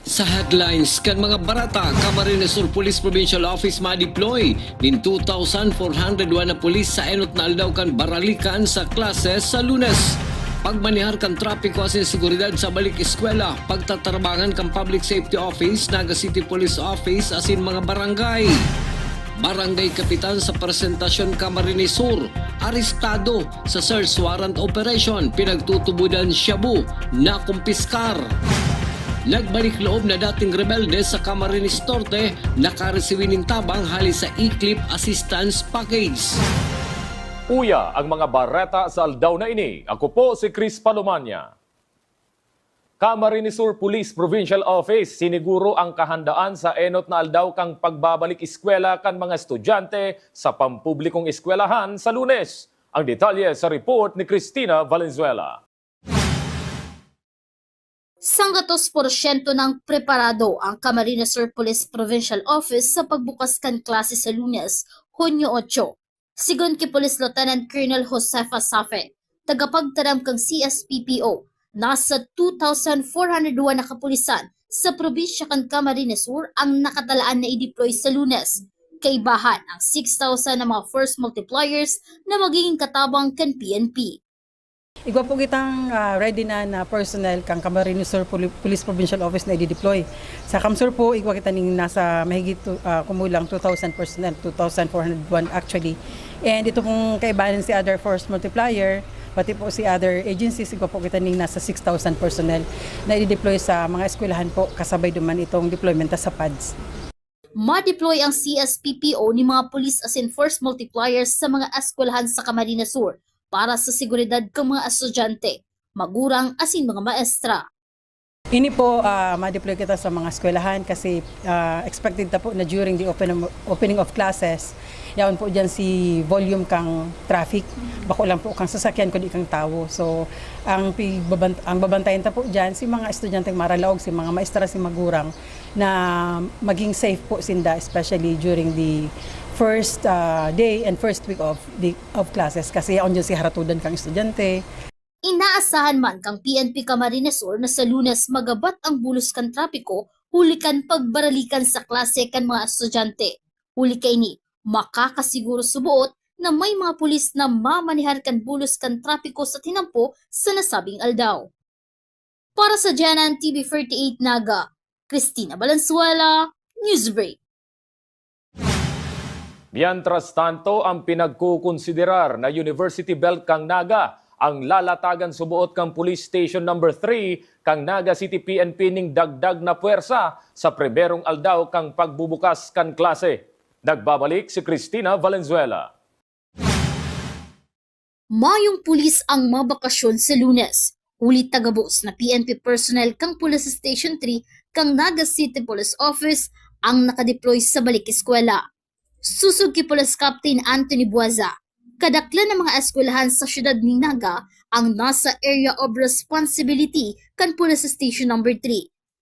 Sa headlines kan mga barata, Camarines Sur Police Provincial Office ma-deploy nin 2,401 na pulis sa enot na aldaw kan baralikan sa klase sa Lunes. Pagmanihar kan trapiko asin seguridad sa balik eskwela, pagtatarbangan kan Public Safety Office, Naga City Police Office asin mga barangay. Barangay Kapitan sa presentasyon Camarines Sur, arestado sa search warrant operation, pinagtutubudan Shabu na kumpiskar. Nagbalik loob na dating rebelde sa Camarines Norte, nakaresibi ng tabang hali sa E-Clip Assistance Package. Uya ang mga bareta sa aldaw na ini. Ako po si Chris Palomania. Camarines Sur Police Provincial Office siniguro ang kahandaan sa enot na aldaw kang pagbabalik eskwela kan mga estudyante sa pampublikong eskwelahan sa Lunes. Ang detalye sa report ni Cristina Valenzuela. Sanggatos porsyento ng preparado ang Camarines Sur Police Provincial Office sa pagbukas kan klase sa Lunes, Hunyo 8. Sigon kay Police Lieutenant Colonel Josefa Safe, tagapagtaram kang CSPPO, nasa 2,401 na kapulisan sa probinsya kan Camarines Sur ang nakatalaan na i-deploy sa Lunes. Kaibahan ang 6,000 na mga force multipliers na magiging katabang kan PNP. Igwa po kitang ready na personnel kang Camarines Sur Police Provincial Office na i-deploy. Sa Camsur po, igwa kita ning nasa mahigit kumulang 2,000 personnel, 2,401 actually. And ito pong kaibahan si other force multiplier, pati po si other agencies, igwa po kita ning nasa 6,000 personnel na i-deploy sa mga eskwelahan po, kasabay duman itong deployment sa PADS. Ma-deploy ang CSPPO ni mga police asin force multipliers sa mga eskwelahan sa Camarines Sur para sa seguridad ng mga estudyante, magurang asin mga maestra. Ini po ma-deploy kita sa mga eskwelahan kasi expected na po na during the opening of classes, yaon po dyan si volume kang traffic, bako lang po kang sasakyan kundi kang tao. So ang babantayan ta po dyan si mga estudyanteng maralaog, si mga maestra, si magurang na maging safe po sinda, especially during the first day and first week of classes kasi yaon dyan si haratudan kang estudyante. Inaasahan man kang PNP Camarines Sur na sa Lunes magabat ang bulos kan trapiko, huli kan pagbaralikan sa klase kan mga estudyante. Huli kay ni makakasiguro subuot na may mga pulis na mamanihar kan bulos kan trapiko sa tinampo sa nasabing aldaw. Para sa Janan TV38 Naga, Cristina Valenzuela, Newsbreak. Mientras tanto, ang pinagkukonsiderar na University Belt kang Naga ang lalatagan subuot kang Police Station No. 3 kang Naga City PNP ning dagdag na puwersa sa preberong aldaw kang pagbubukas kan klase. Nagbabalik si Cristina Valenzuela. Mayong pulis ang mabakasyon sa Lunes. Huli tagabos na PNP personnel kang Police Station 3 kang Naga City Police Office ang nakadeploy sa balik eskwela. Susog kay Police Captain Anthony Buaza, kadaklan ng mga eskwelahan sa syudad ni Naga ang nasa area of responsibility kan Police Station No. 3,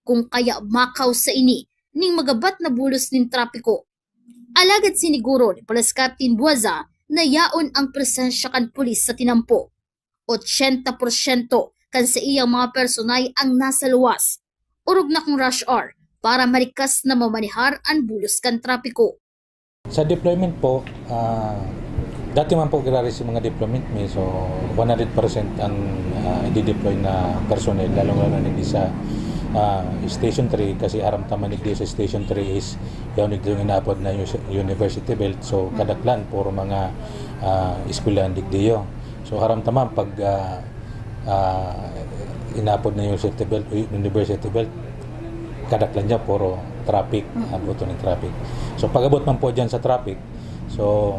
kung kaya makaw sa ini ning magabat na bulos ning trapiko. Alagad siniguro ni Police Captain Buaza na yaon ang presensya kan pulis sa tinampo. 80% kan sa iyang mga personay ang nasa luwas. Urog na kong rush hour para marikas na mamanihar ang bulos kan trapiko. Sa deployment po, dati man po kilala si mga deployment may so 100% ang i-deploy na personnel, lalong-lalo na sa Station 3 kasi aram taman nigdi sa Station 3 is yung inapod na University Belt, so kadaklan puro mga eskwelahan digdiyo. So aram taman pag inapod na University Belt, kadaklan niya puro traffic, buto ng traffic. So pag-abot man po dyan sa traffic, so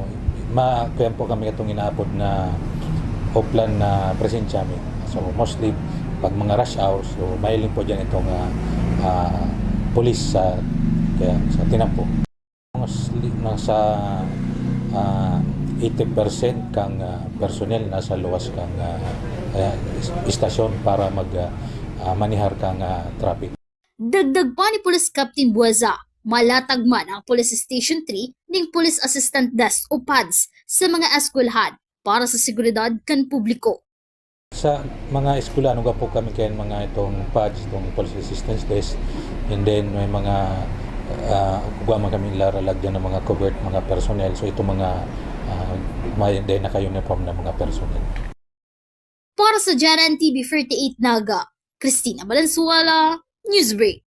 kuyan po kami itong inaabot na offline na presensya kami. So mostly pag mga rush hours, so mailing po dyan itong police sa tinampo. Mostly nasa 80% kang personnel nasa luwas kang istasyon para manihar kang traffic. Dagdag pa ni Police Captain Buaza, malatag man ang Police Station 3 ning Police Assistant Desk o PADS sa mga eskwelahan para sa seguridad kan publiko. Sa mga eskwela, ano po kami kaya mga itong PADS, itong Police Assistance Desk, and then may mga kami laralagyan ng mga covert, mga personnel. So ito mga may naka-uniform na mga personnel. Para sa Jaran TV 38 Naga, Cristina Valenzuela, Newsbreak.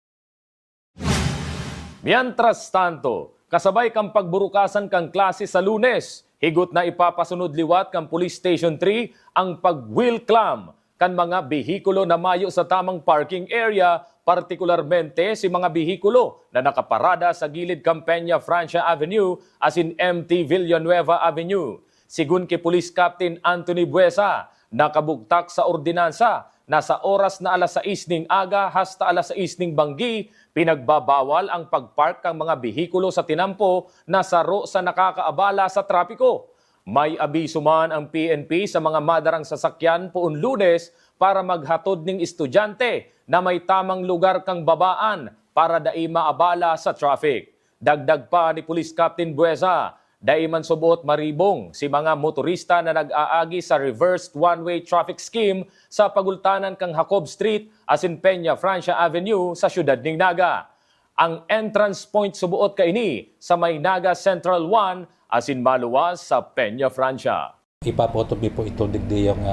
Mientras tanto, kasabay kang pagburukasan kang klase sa Lunes, higot na ipapasunod liwat kang Police Station 3 ang pag-wheel clam kan mga bihikulo na mayo sa tamang parking area, partikularmente si mga bihikulo na nakaparada sa gilid Campenia Francia Avenue as in MT Villanueva Avenue. Sigun kay Police Captain Anthony Buesa, nakabugtak sa ordinansa na sa oras na alas 6 ning aga hasta alas 6 ning banggi, pinagbabawal ang pagpark ng mga bihikulo sa tinampo na saro sa nakakaabala sa trapiko. May abiso man ang PNP sa mga madarang sasakyan poon Lunes para maghatod ning estudyante na may tamang lugar kang babaan para dai maabala sa traffic. Dagdag pa ni Police Captain Buesa, dai man subot maribong si mga motorista na nag-aagi sa reversed one-way traffic scheme sa pagultanan kang Jacob Street as in Peña Francia Avenue sa siyudad ning Naga. Ang entrance point subuot kaini sa may Naga Central 1 as in maluwas sa Peña Francia. Ipapotobi po ito digdi yung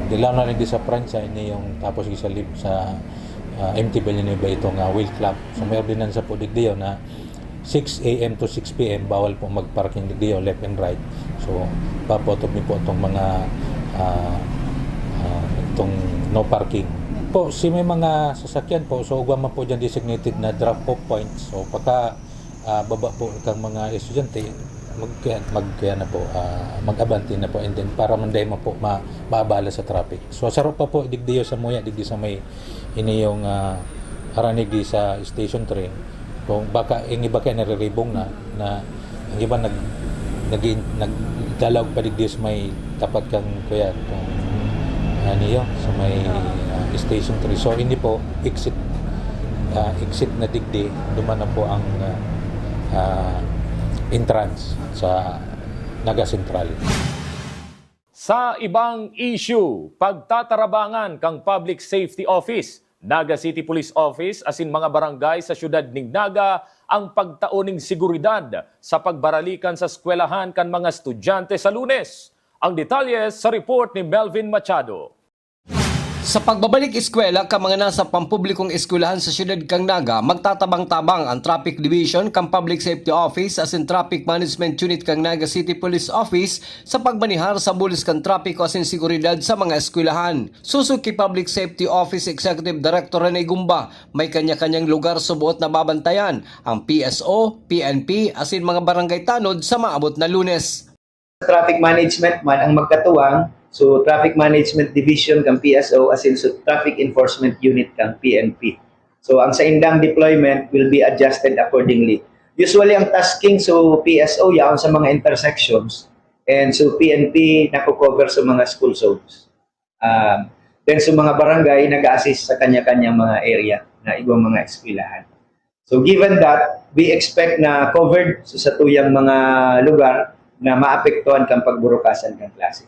dilaw na rin sa Francia, ini yung tapos sa MT Villanueva itong wheel club. So may ordinansa po digdi yun na 6 a.m. to 6 p.m. bawal po mag-parking digdi left and right. So papotobi po itong mga itong no parking. Po, si may mga sasakyan po, so ugama po dyan designated na drop-off points. So pagka baba po kang mga estudyante, mag-abante na po, and then para manday mo po maabala sa traffic. So saro pa po digdiyo sa Moya, digdi sa may ini yung haranig di sa Station 3. Kung baka yung iba kaya nariribong na yung iba nagdalaw pa digdi sa may tapat kang kuya kung niyo sa may Station 3. So hindi po exit na digdi, duman na po ang entrance sa Naga Central. Sa ibang issue, pagtatarabangan kang Public Safety Office, Naga City Police Office asin mga barangay sa siyudad ning Naga ang pagtaoning seguridad sa pagbaralikan sa eskwelahan kan mga estudyante sa Lunes. Ang detalye sa report ni Melvin Machado. Sa pagbabalik eskwela ka mga nasa pampublikong eskwelahan sa siyudad kang Naga, magtatabang-tabang ang Traffic Division kang Public Safety Office as in Traffic Management Unit kang Naga City Police Office sa pagmanihar sa bulis kang trapiko asin seguridad sa mga eskwelahan. Susuki Public Safety Office Executive Director Rene Gumba, may kanya-kanyang lugar subuot na babantayan ang PSO, PNP asin mga barangay tanod sa maabot na Lunes. Traffic Management man ang magkatuwang, so Traffic Management Division kang PSO as in so Traffic Enforcement Unit kang PNP. So ang sa indang deployment will be adjusted accordingly. Usually ang tasking so PSO yaon sa mga intersections and so PNP nako-cover sa mga school zones. Then sa mga barangay nag-assist sa kanya-kanyang mga area na ibang mga eskwelahan. So given that, we expect na covered sa tuyang mga lugar na maapektuhan kang pagburukasan kang klase.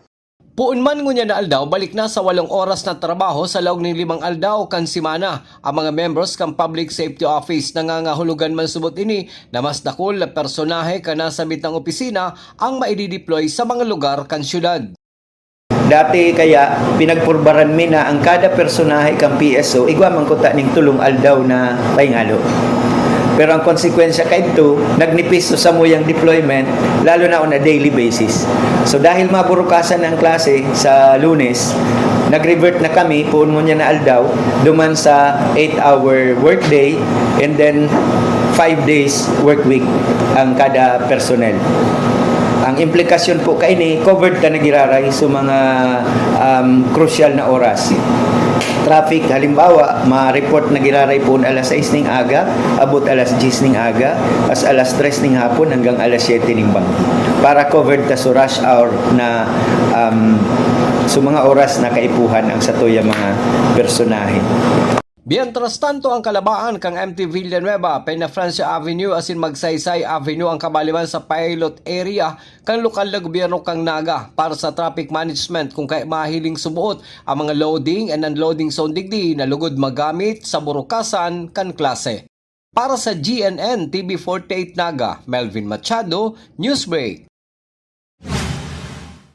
Puun man ngunya na aldaw, balik na sa 8 oras na trabaho sa laog ng 5 aldaw kan simana. Ang mga members kang Public Safety Office nangangahulugan man subot ini na mas dakol na personahe ka nasa bitang opisina ang maidideploy sa mga lugar kan syudad. Dati kaya pinagpurbaran mi na ang kada personahe kang PSO igwa man kuta ning tulong aldaw na pahingalo. Pero ang konsekwensya kay ito, nagnipis sa muyang deployment, lalo na on a daily basis. So dahil maburukasan ng klase sa Lunes, nag-revert na kami, puun mo niya na aldaw, duman sa 8-hour workday, and then 5 days work week ang kada personnel. Ang implikasyon po kaini, covered ka nagiraray sa mga crucial na oras. Traffic, halimbawa, ma-report na giraray po alas 6 ning aga, abot alas 10 ning aga, as alas 3 ning hapon hanggang alas 7 ning bangki. Para covered ta sa rush hour na mga oras na kaipuhan ang satuya mga personahe. Mientras tanto, ang kalabaan kang MT Villanueva, Peña Francia Avenue asin Magsaysay Avenue ang kabaliwan sa pilot area kang lokal na gobyerno kang Naga para sa traffic management kung kay mahiling sumuot ang mga loading and unloading zone digdi na lugod magamit sa burukasan kan klase. Para sa GNN TV48 Naga, Melvin Machado, Newsbreak.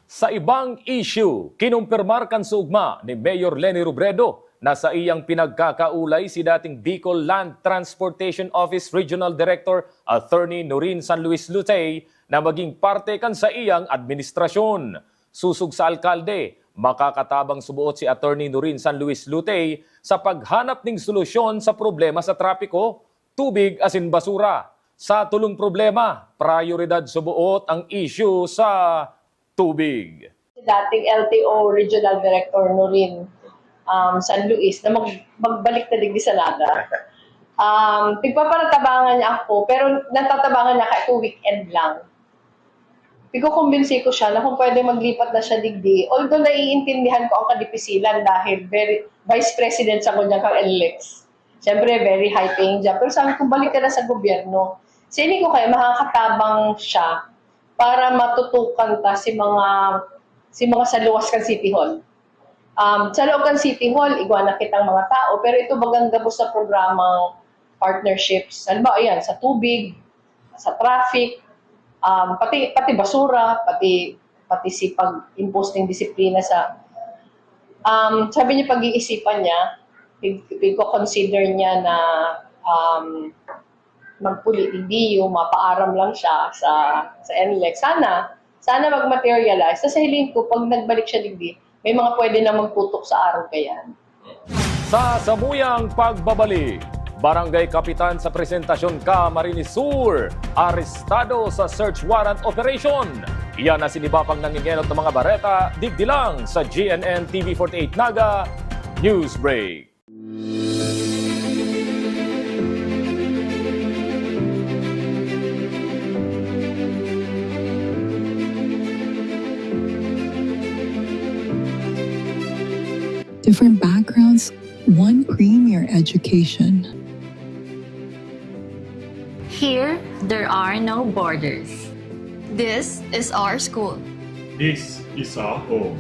Sa ibang issue, kinumpirmar kan sugma ni Mayor Leni Robredo na sa iyang pinagkakaulay si dating Bicol Land Transportation Office Regional Director Attorney Norin San Luis Lutey na maging parte kan sa iyang administrasyon. Susug sa alkalde, makakatabang subuot si Attorney Norin San Luis Lutey sa paghanap ng solusyon sa problema sa trapiko, tubig asin basura. Sa tulong problema, prioridad subuot ang issue sa tubig. Dating LTO Regional Director Norin San Luis na magbalik na digdi sa Naga. Pigpaparatabangan niya ako, pero natatabangan niya kahit weekend lang. Pigkukumbinsi ko siya na kung pwede maglipat na siya digdi. Although naiintindihan ko ang kadipisilan dahil Vice President sa kanya kang NLEX. Siyempre, very high-paying job. Pero sabi ko, balik ka na sa gobyerno. Sini ko kayo, makakatabang siya para matutukan ta si mga saluwas kan City Hall. Sa loob ng City Hall, igwana kitang mga tao, pero ito bagang gabos sa programang partnerships. Halimbawa, ayan, sa tubig, sa traffic, pati basura, pati si pag-impose ng disiplina sa... sabi niya, pag-iisipan niya, pig-consider niya na magpuli hindi yung mapaaram lang siya sa NLEX. Sana mag-materialize. Sa hiling ko, pag nagbalik siya digdi, may mga pwede na magputok sa araw kayan. Sa samuyang pagbabalik, Barangay Kapitan sa presentasyon Camarines Sur, arestado sa search warrant operation. Iyan na sinibapang nangingenot ng mga bareta, digdi lang sa GNN TV48 Naga, Newsbreak. Different backgrounds, one premier education. Here, there are no borders. This is our school. This is our home.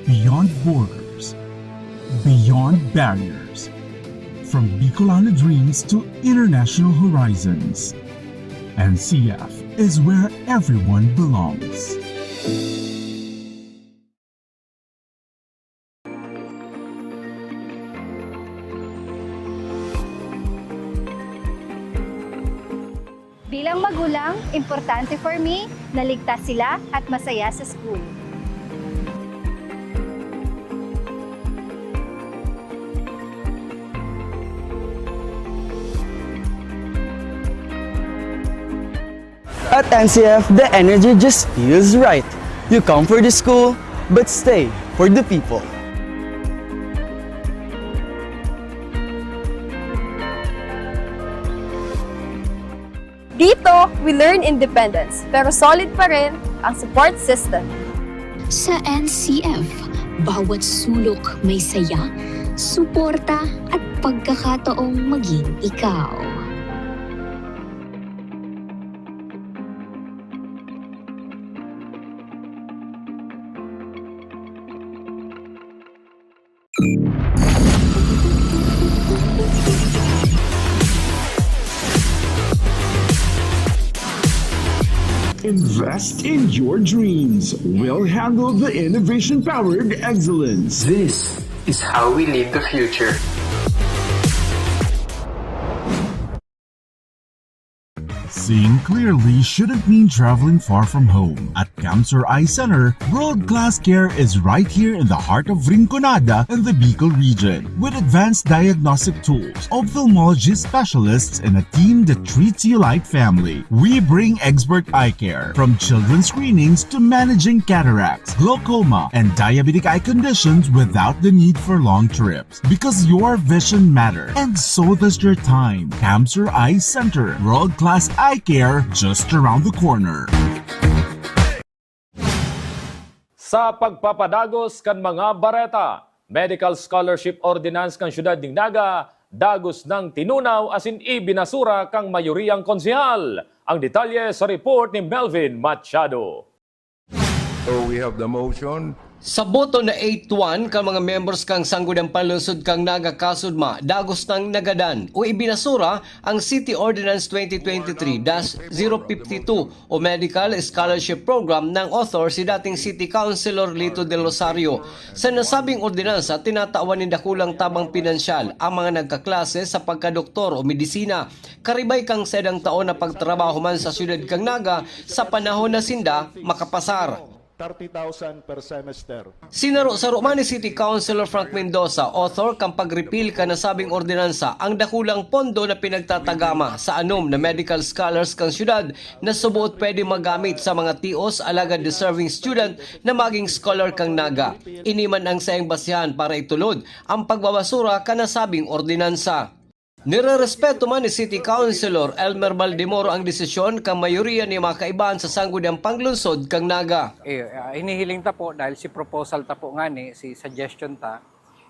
Beyond borders, beyond barriers, from Bicolano dreams to international horizons. NCF is where everyone belongs. Bilang magulang, importante for me na ligtas sila at masaya sa school. At NCF, the energy just feels right. You come for the school, but stay for the people. Dito, we learn independence, pero solid pa rin ang support system. Sa NCF, bawat sulok may saya, suporta at pagkakataong maging ikaw. Invest in your dreams. We'll handle the innovation-powered excellence. This is how we lead the future. Seeing clearly shouldn't mean traveling far from home. At Camsur Eye Center, world-class care is right here in the heart of Rinconada and the Bicol region. With advanced diagnostic tools, ophthalmology specialists, and a team that treats you like family, we bring expert eye care. From children's screenings to managing cataracts, glaucoma, and diabetic eye conditions without the need for long trips. Because your vision matters, and so does your time. Camsur Eye Center, world-class eye care just around the corner. Sa pagpapadagos kan mga bareta, Medical Scholarship Ordinance kang syudad ning Naga, dagos ng tinunaw asin ibinasura kang mayoriyang konsehal. Ang detalye sa report ni Melvin Machado. So we have the motion. Sa boto na 8-1 ka mga members kang sangguniang panlungsod kang nagakasudma, dagos ng nagadan o ibinasura ang City Ordinance 2023-052 o Medical Scholarship Program ng author si dating City Councilor Lito del Rosario. Sa nasabing ordinansa, tinatawan ni dakulang tabang pinansyal ang mga nagkaklase sa pagkadoktor o medisina. Karibay kang sedang taon na pagtrabaho man sa syudad kang Naga sa panahon na sinda makapasar. 30,000 per semester. Sinaro sa Romani City Councilor Frank Mendoza, author kang pag-repeal ka na sabing ordinansa ang dakulang pondo na pinagtatagama sa anom na medical scholars kang syudad na subuot pwede magamit sa mga tios alagad deserving student na maging scholar kang Naga. Iniman ang sayang basihan para itulod ang pagbabasura ka na sabing ordinansa. Nirerespeto man ni City Councilor Elmer Baldemoro ang desisyon kang mayoriya ni mga kaibahan sa sangguniang panglungsod kang Naga. Hinihiling ta po dahil si proposal ta po nga ni, si suggestion ta,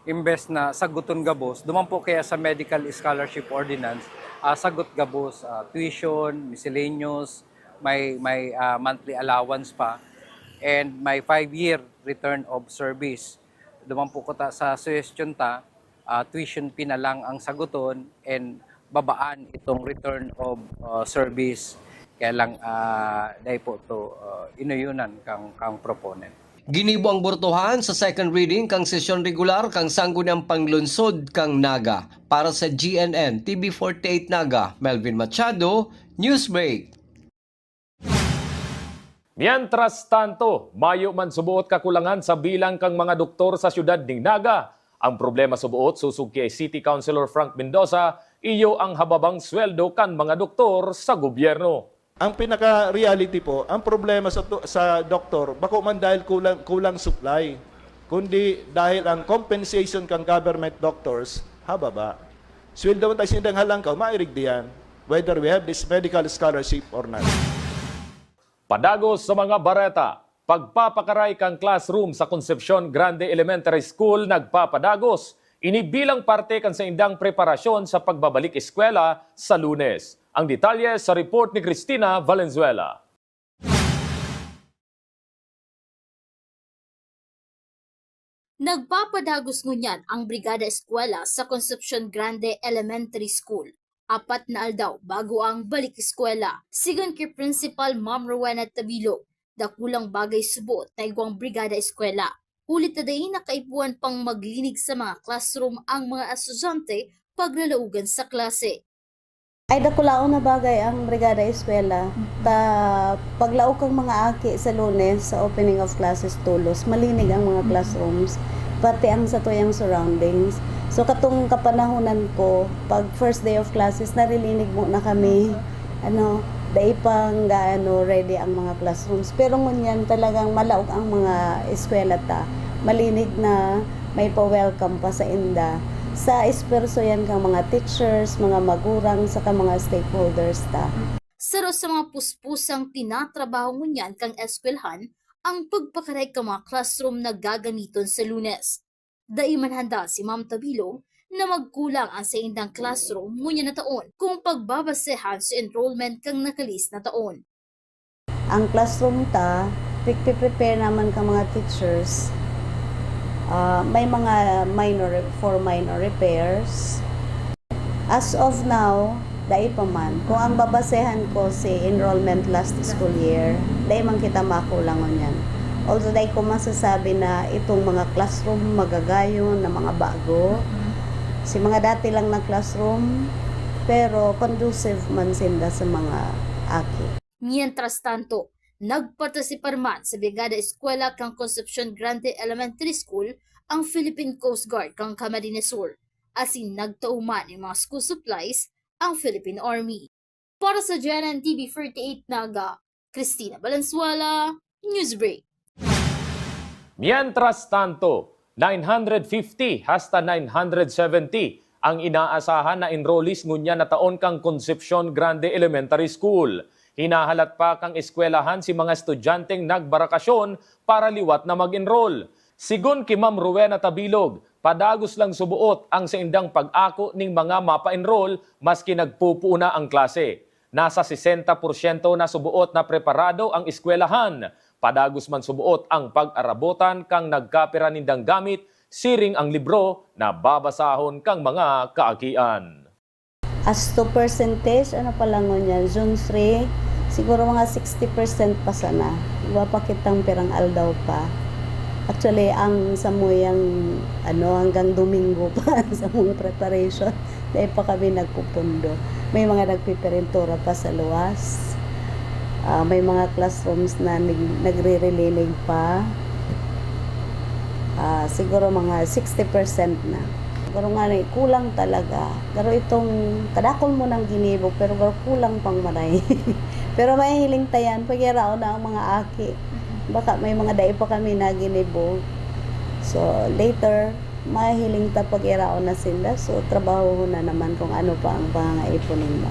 imbes na saguton gabos, duman po kaya sa Medical Scholarship Ordinance, sagot gabos, tuition, miscellaneous, may monthly allowance pa, and may 5-year return of service. Duman po ko ta sa suggestion ta, tuition fee na lang ang saguton and babaan itong return of service. Kaya lang dahil po ito inuyunan kang proponent. Ginibo ang bortohan sa second reading kang sesyon regular kang sangguniang panglunsod kang Naga. Para sa GNN TV48 Naga, Melvin Machado, Newsbreak. Mientras tanto, mayo man subuot kakulangan sa bilang kang mga doktor sa syudad ning Naga. Ang problema subuot susug kay City Councilor Frank Mendoza, iyo ang hababang sweldo kan mga doktor sa gobyerno. Ang pinaka-reality po, ang problema sa doktor, bako man dahil kulang supply, kundi dahil ang compensation kang government doctors, hababa. Sweldo man tayo sindang halangkaw, mairig diyan, whether we have this medical scholarship or not. Padagos sa mga bareta, pagpapakaray kang classroom sa Concepcion Grande Elementary School nagpapadagos. Inibilang parte kan sa indang preparasyon sa pagbabalik eskwela sa Lunes. Ang detalye sa report ni Cristina Valenzuela. Nagpapadagos ngunyan ang Brigada Eskwela sa Concepcion Grande Elementary School. 4 na aldaw bago ang balik eskwela. Sigon kay Principal Ma'am Rowena Tabilo, dakulang bagay subot na igwang Brigada Eskwela. Ulit na dahin nakaipuan pang maglinig sa mga classroom ang mga estudyante paglalaugan sa klase. Ay dakulaon na bagay ang Brigada Eskwela. Paglaog kang mga aki sa Lunes sa opening of classes tulos, malinig ang mga classrooms, pati ang sa tuyang surroundings. So katong kapanahonan ko, pag first day of classes, narilinig mo na kami, dahil pang ready ang mga classrooms. Pero ngunyan talagang malaog ang mga eskwela ta. Malinig na may pa-welcome pa sa inda. Sa esperso yan kang mga teachers, mga magurang, saka mga stakeholders ta. Saro sa mga puspusang tinatrabaho ngunyan kang eskwelahan, ang pagpakaray kang mga classroom na gagamiton sa Lunes. Dahil man handa si Ma'am Tabilo na magkulang ang sa indang classroom ngunyan na taon kung pagbabasehan sa enrollment kang nakalis na taon. Ang classroom ta, prepare naman ka mga teachers. May mga minor repairs. As of now, dahil pa man, kung ang babasehan ko si enrollment last school year, dahil man kita makulang yan. Although dahil ko masasabi na itong mga classroom magagayon na mga bago, si mga dati lang na classroom, pero conducive man sila sa mga aki. Mientras tanto, nagpartisipar man sa Brigada Eskwela kang Concepcion Grande Elementary School ang Philippine Coast Guard kang Camarines Sur, asin nagtauman ng mga school supplies ang Philippine Army. Para sa GNN TV48 Naga, Cristina Valenzuela, Newsbreak. Mientras tanto, 950 hasta 970 ang inaasahan na enrollees ngunya na taon kang Concepcion Grande Elementary School. Hinahalat pa kang eskwelahan si mga estudyanteng nagbarakasyon para liwat na mag-enroll. Sigon ki Ma'am Rowena Tabilog, padagos lang subuot ang saindang pag-ako ning mga mapa-enroll maski nagpupuuna ang klase. Nasa 60% na subuot na preparado ang eskwelahan. Padagos man subuot ang pag-arabotan kang nagkapira nindang gamit, siring ang libro na babasahon kang mga kaakian. As to percentage, ano pa lang yan, June 3, siguro mga 60% pa sana. Iba pa kitang pirang aldaw pa. Actually, ang samuyang hanggang Domingo pa sa mga preparation, dahil pa kami nagpupundo. May mga nagpipirentura pa sa luwas. May mga classrooms na nagre-relinig pa. Siguro mga 60% na. Pero nga kulang talaga. Pero itong kadakol mo ng ginibo, pero kulang pang maray. Pero may hiling tayan, pagyarao na ang mga aki. Baka may mga dai pa kami na ginibo. So later, mahiling ta pagyarao na sila. So trabaho na naman kung ano pa ang pangangaipunin mo.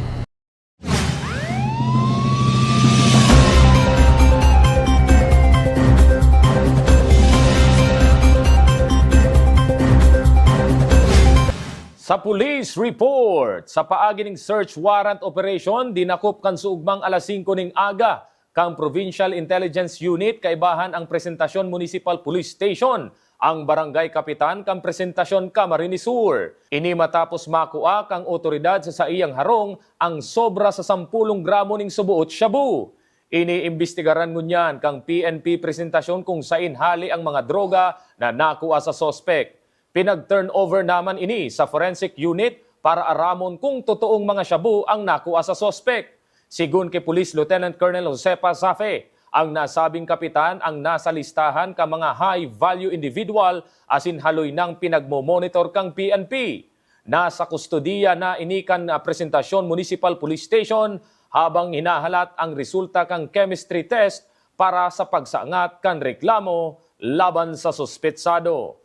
Sa police report, sa paagi ning search warrant operation, dinakop kan suugmang alas 5 ning aga kang Provincial Intelligence Unit kaibahan ang Presentasyon Municipal Police Station, ang barangay kapitan kang Presentasyon Camarines Sur. Ini matapos makua kang otoridad sa iyang harong ang sobra sa 10 gramo ning subuot shabu. Iniimbestigaran ngunyan kang PNP Presentasyon kung sain hali ang mga droga na nakuha sa sospek. Pinag-turnover naman ini sa forensic unit para aramon kung totoong mga shabu ang nakuha sa sospek. Sigun kay Police Lieutenant Colonel Josepa Safe, ang nasabing kapitan ang nasa listahan ka mga high-value individual asin haloy ng pinagmo-monitor kang PNP. Nasa kustodiya na inikan na Presentasyon Municipal Police Station habang hinahalat ang resulta kang chemistry test para sa pagsaangat kan reklamo laban sa suspetsado.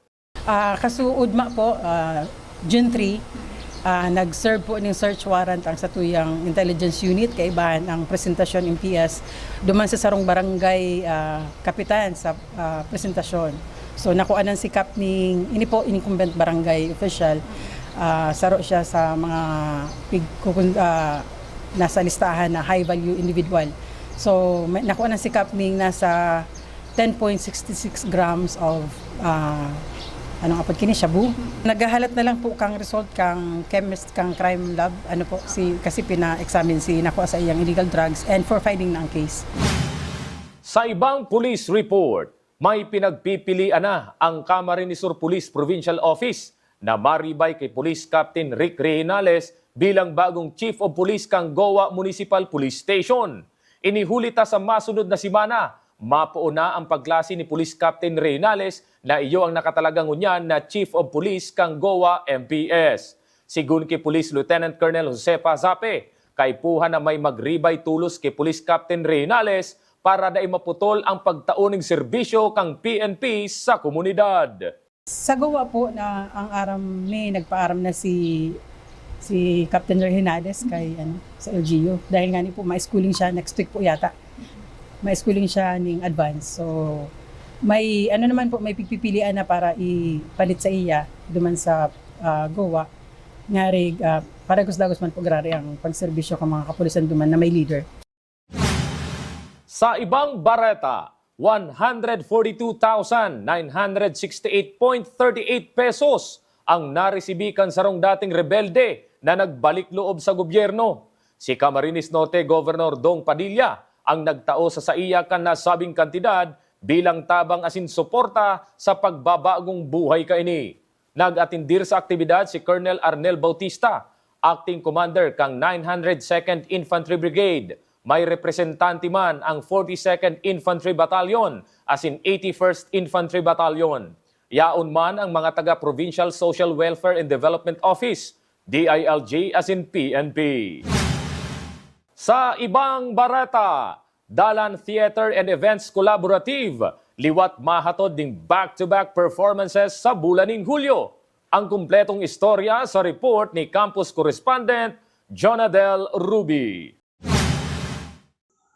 Kasuudma po, June 3, nag-serve po ng search warrant ang satuyang intelligence unit kaibahan ang Presentasyon MPS duman sa sarong barangay kapitan sa Presentasyon. So nakuha ng sikap ning ini po incumbent barangay official, saro siya sa mga nasa listahan na high value individual. So nakuha ng sikap ning nasa 10.66 grams of shabu. Naghahalat na lang po kang result kang chemist kang crime lab kasi pina-examine si nakuha sa iyang illegal drugs and for finding na ang case. Sa ibang police report, may pinagpipilian na ang Camarines Sur Police Provincial Office na maribay kay Police Captain Rick Reynales bilang bagong Chief of Police kang Goa Municipal Police Station. Inihulita sa masunod na simana, mapuuna ang pagklase ni Police Captain Reynales na iyo ang nakatalagang unyan na Chief of Police kang Goa MPS. Sigun kay Police Lieutenant Colonel Josepa Zape, kay puha na may magribay tulos kay Police Captain Reynales para dai maputol ang pagtauning serbisyo kang PNP sa komunidad. Sa Goa po na ang aram ni nagpaaram na si Captain Reynales kay sa LGU dahil nga ni po ma-schooling siya next week po yata. May schooling siya ning advance. So may naman po may pipilian na para ipalit sa iya duman sa Goa. Ngari para gusdagos man po grari ang pagserbisyo ng mga kapulisan duman na may leader. Sa ibang bareta, 142,968.38 pesos ang naresibikan sarong dating rebelde na nagbalik loob sa gobyerno. Si Camarines Norte Governor Dong Padilla ang nagtao sa iya kan nasabing kantidad bilang tabang asin suporta sa pagbabagong buhay kaini. Nag-atindir sa aktibidad si Colonel Arnel Bautista, Acting Commander kang 902nd Infantry Brigade. May representante man ang 42nd Infantry Battalion asin 81st Infantry Battalion. Yaon man ang mga taga-Provincial Social Welfare and Development Office, DILG asin PNP. Sa ibang barata, Dalan Theater and Events Collaborative, liwat mahatod ding back-to-back performances sa bulan ng Hulyo. Ang kumpletong istorya sa report ni Campus Correspondent Jonadel Ruby.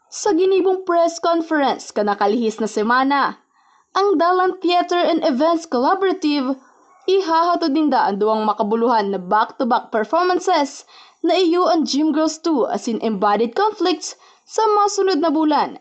Sa ginibong press conference kanakalihis na semana, Ang Dalan Theater and Events Collaborative ihahatod din ang duwang makabuluhan na back-to-back performances na iyo ang Gymgirls 2 as in embodied conflicts sa masunod na bulan.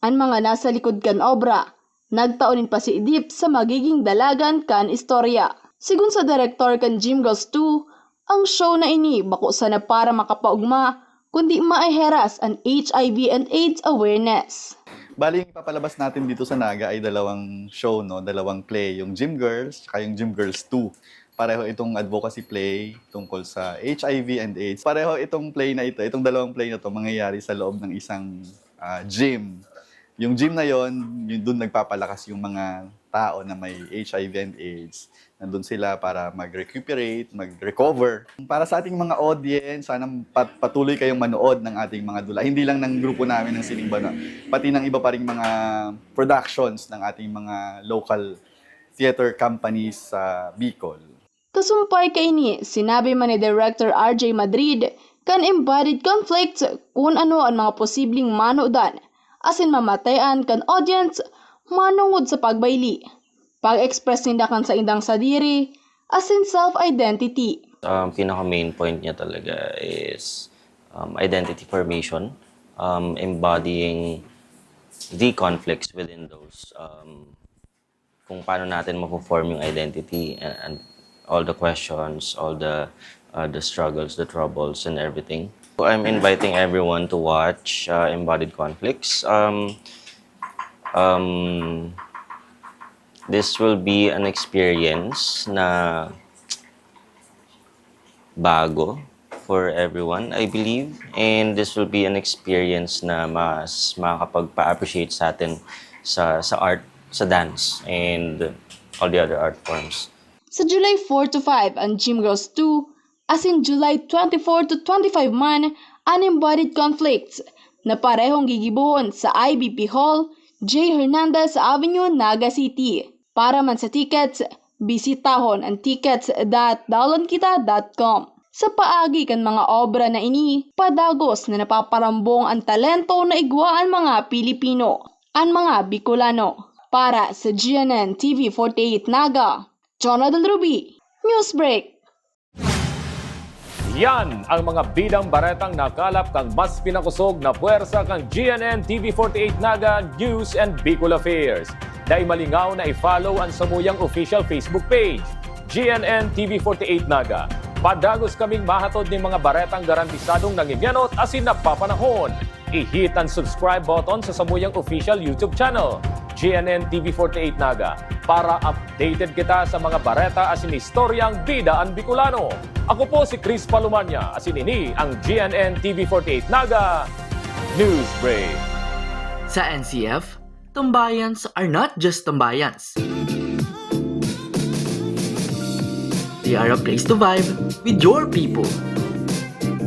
Ang mga nasa likod kan obra, nagtaunin pa si Idip sa magiging dalagan kan istorya. Sigun sa director kan Gymgirls 2, ang show na ini bako sana para makapaugma kundi maiheras ang HIV and AIDS awareness. Bali, yung ipapalabas natin dito sa Naga ay dalawang show, no? Dalawang play, yung Gymgirls at yung Gymgirls 2. Pareho itong advocacy play tungkol sa HIV and AIDS. Pareho itong play na ito, itong dalawang play na ito, mangyayari sa loob ng isang gym. Yung gym na yon, doon nagpapalakas yung mga tao na may HIV and AIDS. Nandun sila para mag-recuperate, mag-recover. Para sa ating mga audience, sana patuloy kayong manood ng ating mga dula. Hindi lang ng grupo namin ng Sining Bano, pati ng iba pa ring mga productions ng ating mga local theater companies sa Bicol. Kasumpay kay ni, sinabi man ni Director RJ Madrid, kan embodied conflicts kung ano ang mga posibleng manodan, asin mamatayan kan audience manungod sa pagbayli. Pag-express nila kan sa indang sadiri, as in self-identity. Pinaka-main point niya talaga is identity formation, embodying the conflicts within those. Kung paano natin ma-form yung identity and all the questions, all the struggles, the troubles, and everything. So I'm inviting everyone to watch Embodied Conflicts. This will be an experience na bago for everyone, I believe. And this will be an experience na mas makakapagpa-appreciate sa atin sa art, sa dance, and all the other art forms. Sa July 4 to 5 ang Gymgirls 2, as in July 24 to 25 man, Unembodied Conflicts na parehong gigibuhon sa IBP Hall, J. Hernandez Avenue, Naga City. Para man sa tickets, bisitahon ang tickets.dalonkita.com. Sa paagi kan mga obra na ini, padagos na napaparambong ang talento na igwaan mga Pilipino, ang mga Bicolano. Para sa GNN TV 48 Naga, Jonathan Ruby, Newsbreak. Yan ang mga bidang baretang nakalap kang mas pinakusog na puwersa kang GNN TV 48 Naga News and Bicol Affairs. Dahil malingaw na i-follow ang samuyang official Facebook page, GNN TV 48 Naga. Padagos kaming mahatod ng mga baretang garantisadong nangimyanot asin napapanahon. I-hit ang subscribe button sa samuyang official YouTube channel, GNN TV 48 Naga, para updated kita sa mga bareta asin istoryang bida ang Bicolano. Ako po si Chris Palomania, asin ini ang GNN TV 48 Naga News Break. Sa NCF, tambayans are not just tambayans. They are a place to vibe with your people.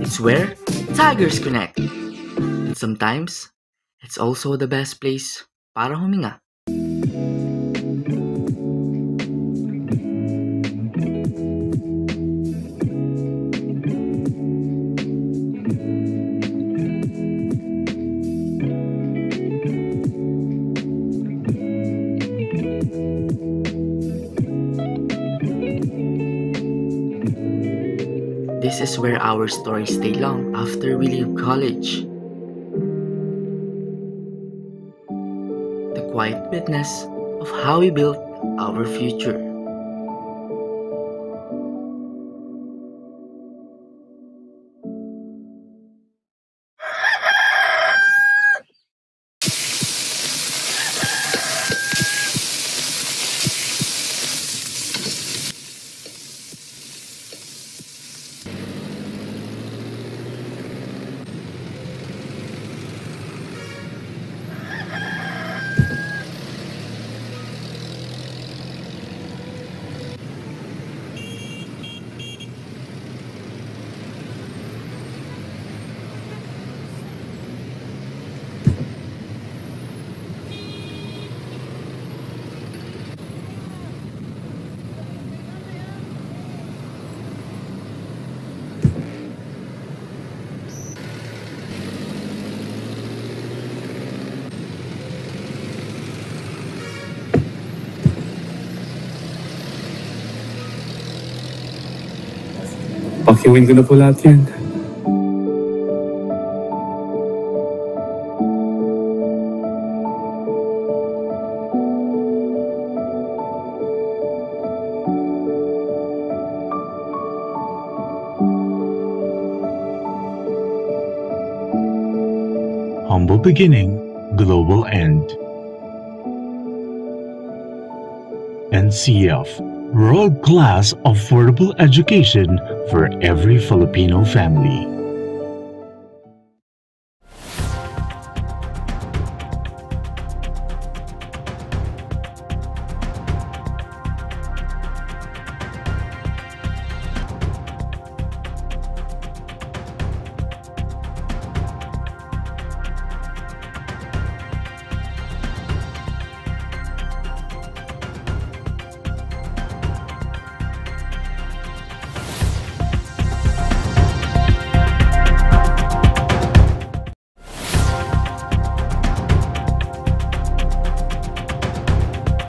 It's where Tigers connect. And sometimes, it's also the best place para huminga. This is where our stories stay long after we leave college. The quiet witness of how we built our future. Titiwin ko na po lahat yan. Humble beginning, global end. NCF, world-class affordable education for every Filipino family.